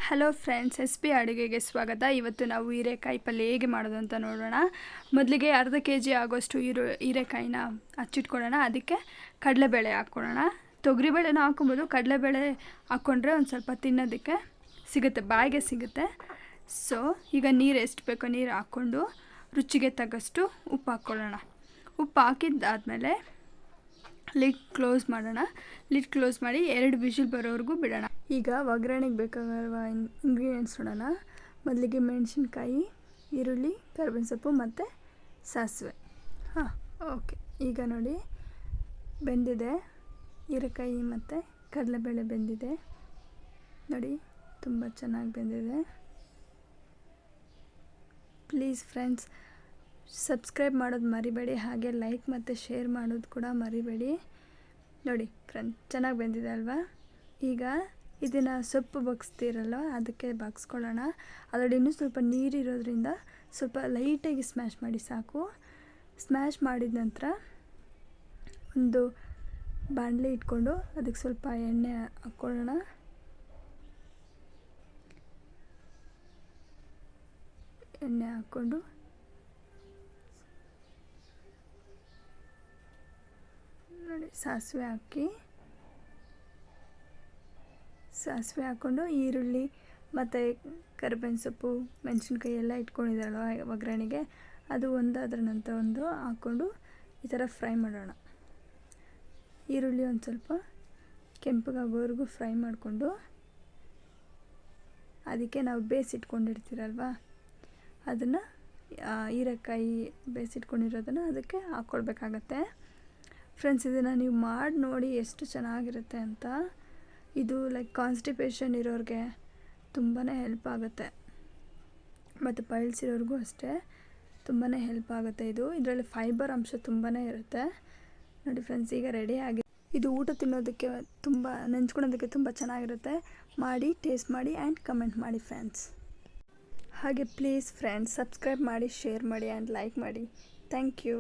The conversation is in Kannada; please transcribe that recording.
ಹಲೋ ಫ್ರೆಂಡ್ಸ್, ಎಸ್ ಪಿ ಅಡುಗೆಗೆ ಸ್ವಾಗತ. ಇವತ್ತು ನಾವು ಹೀರೆಕಾಯಿ ಪಲ್ಯ ಹೇಗೆ ಮಾಡೋದು ಅಂತ ನೋಡೋಣ. ಮೊದಲಿಗೆ ಅರ್ಧ kg ಆಗೋಷ್ಟು ಹೀರೆಕಾಯಿನ ಹಚ್ಚಿಟ್ಕೊಳ್ಳೋಣ. ಅದಕ್ಕೆ ಕಡಲೆಬೇಳೆ ಹಾಕ್ಕೊಳ್ಳೋಣ. ತೊಗರಿಬೇಳೆನೂ ಹಾಕ್ಕೊಬೋದು, ಕಡಲೆಬೇಳೆ ಹಾಕ್ಕೊಂಡ್ರೆ ಒಂದು ಸ್ವಲ್ಪ ತಿನ್ನೋದಕ್ಕೆ ಸಿಗುತ್ತೆ, ಬಾಯಿಗೆ ಸಿಗುತ್ತೆ. ಸೊ ಈಗ ನೀರು ಎಷ್ಟು ಬೇಕೋ ನೀರು ಹಾಕ್ಕೊಂಡು ರುಚಿಗೆ ತಕ್ಕಷ್ಟು ಉಪ್ಪು ಹಾಕ್ಕೊಳ್ಳೋಣ. ಉಪ್ಪು ಹಾಕಿದ್ದಾದಮೇಲೆ ಲಿಡ್ ಕ್ಲೋಸ್ ಮಾಡೋಣ. ಲಿಡ್ ಕ್ಲೋಸ್ ಮಾಡಿ 2 ವಿಷಿಲ್ ಬರೋವರೆಗೂ ಬಿಡೋಣ. ಈಗ ಒಗ್ಗರಣೆಗೆ ಬೇಕಾಗಿರುವ ಇಂಗ್ರೀಡಿಯೆಂಟ್ಸ್ ನೋಡೋಣ. ಮೊದಲಿಗೆ ಮೆಣಸಿನ್ಕಾಯಿ, ಈರುಳ್ಳಿ, ಕರಿಬೇವಿನ ಸೊಪ್ಪು ಮತ್ತು ಸಾಸಿವೆ. ಓಕೆ. ಈಗ ನೋಡಿ ಬೆಂದಿದೆ, ಹೀರೆಕಾಯಿ ಮತ್ತು ಕಡಲೆಬೇಳೆ ಬೆಂದಿದೆ ನೋಡಿ, ತುಂಬ ಚೆನ್ನಾಗಿ ಬೆಂದಿದೆ. ಪ್ಲೀಸ್ ಫ್ರೆಂಡ್ಸ್, ಸಬ್ಸ್ಕ್ರೈಬ್ ಮಾಡೋದು ಮರಿಬೇಡಿ, ಹಾಗೆ ಲೈಕ್ ಮತ್ತು ಶೇರ್ ಮಾಡೋದು ಕೂಡ ಮರಿಬೇಡಿ. ನೋಡಿ ಫ್ರೆಂಡ್ಸ್, ಚೆನ್ನಾಗಿ ಬೆಂದಿದೆ ಅಲ್ವಾ? ಈಗ ಇದನ್ನು ಸೊಪ್ಪು ಬಗ್ಸ್ತೀರಲ್ಲ, ಅದಕ್ಕೆ ಬಗ್ಸ್ಕೊಳ್ಳೋಣ. ಅದರಲ್ಲಿ ಇನ್ನೂ ಸ್ವಲ್ಪ ನೀರಿರೋದ್ರಿಂದ ಸ್ವಲ್ಪ ಲೈಟಾಗಿ ಸ್ಮ್ಯಾಶ್ ಮಾಡಿ ಸಾಕು. ಸ್ಮ್ಯಾಶ್ ಮಾಡಿದ ನಂತರ ಒಂದು ಬಾಣಲೆ ಇಟ್ಕೊಂಡು ಅದಕ್ಕೆ ಸ್ವಲ್ಪ ಎಣ್ಣೆ ಹಾಕ್ಕೊಳ್ಳೋಣ. ಎಣ್ಣೆ ಹಾಕ್ಕೊಂಡು ನೋಡಿ, ಸಾಸಿವೆ ಹಾಕ್ಕೊಂಡು ಈರುಳ್ಳಿ ಮತ್ತು ಕರಿಬೇವಿನ ಸೊಪ್ಪು, ಮೆಣಸಿನ್ಕಾಯಿ ಎಲ್ಲ ಇಟ್ಕೊಂಡಿದ್ದಾರಲ್ವ ಒಗ್ಗರಣೆಗೆ, ಅದು ಒಂದಾದ್ರ ನಂತರ ಒಂದು ಹಾಕ್ಕೊಂಡು ಈ ಥರ ಫ್ರೈ ಮಾಡೋಣ. ಈರುಳ್ಳಿ ಒಂದು ಸ್ವಲ್ಪ ಕೆಂಪಗಾಗೋವರೆಗೂ ಫ್ರೈ ಮಾಡಿಕೊಂಡು ಅದಕ್ಕೆ ನಾವು ಬೇಯಿಸಿಟ್ಕೊಂಡಿರ್ತೀರಲ್ವ ಅದನ್ನು, ಹೀರೆಕಾಯಿ ಬೇಯಿಸಿಟ್ಕೊಂಡಿರೋದನ್ನು ಅದಕ್ಕೆ ಹಾಕ್ಕೊಳ್ಬೇಕಾಗತ್ತೆ. ಫ್ರೆಂಡ್ಸ್, ಇದನ್ನು ನೀವು ಮಾಡಿ ನೋಡಿ ಎಷ್ಟು ಚೆನ್ನಾಗಿರುತ್ತೆ ಅಂತ. ಇದು ಲೈಕ್ ಕಾನ್ಸ್ಟಿಪೇಷನ್ ಇರೋರಿಗೆ ತುಂಬಾ ಹೆಲ್ಪ್ ಆಗುತ್ತೆ, ಮತ್ತು ಪೈಲ್ಸ್ ಇರೋರಿಗೂ ಅಷ್ಟೇ ತುಂಬಾ ಹೆಲ್ಪ್ ಆಗುತ್ತೆ. ಇದರಲ್ಲಿ ಫೈಬರ್ ಅಂಶ ತುಂಬಾ ಇರುತ್ತೆ ನೋಡಿ ಫ್ರೆಂಡ್ಸ್. ಈಗ ರೆಡಿ ಆಗಿದೆ. ಇದು ಊಟ ತಿನ್ನೋದಕ್ಕೆ ತುಂಬ, ನೆಂಚ್ಕೊಳೋದಕ್ಕೆ ತುಂಬ ಚೆನ್ನಾಗಿರುತ್ತೆ. ಮಾಡಿ ಟೇಸ್ಟ್ ಮಾಡಿ ಆ್ಯಂಡ್ ಕಮೆಂಟ್ ಮಾಡಿ ಫ್ರೆಂಡ್ಸ್. ಹಾಗೆ ಪ್ಲೀಸ್ ಫ್ರೆಂಡ್ಸ್, ಸಬ್ಸ್ಕ್ರೈಬ್ ಮಾಡಿ, ಶೇರ್ ಮಾಡಿ ಆ್ಯಂಡ್ ಲೈಕ್ ಮಾಡಿ. Thank you.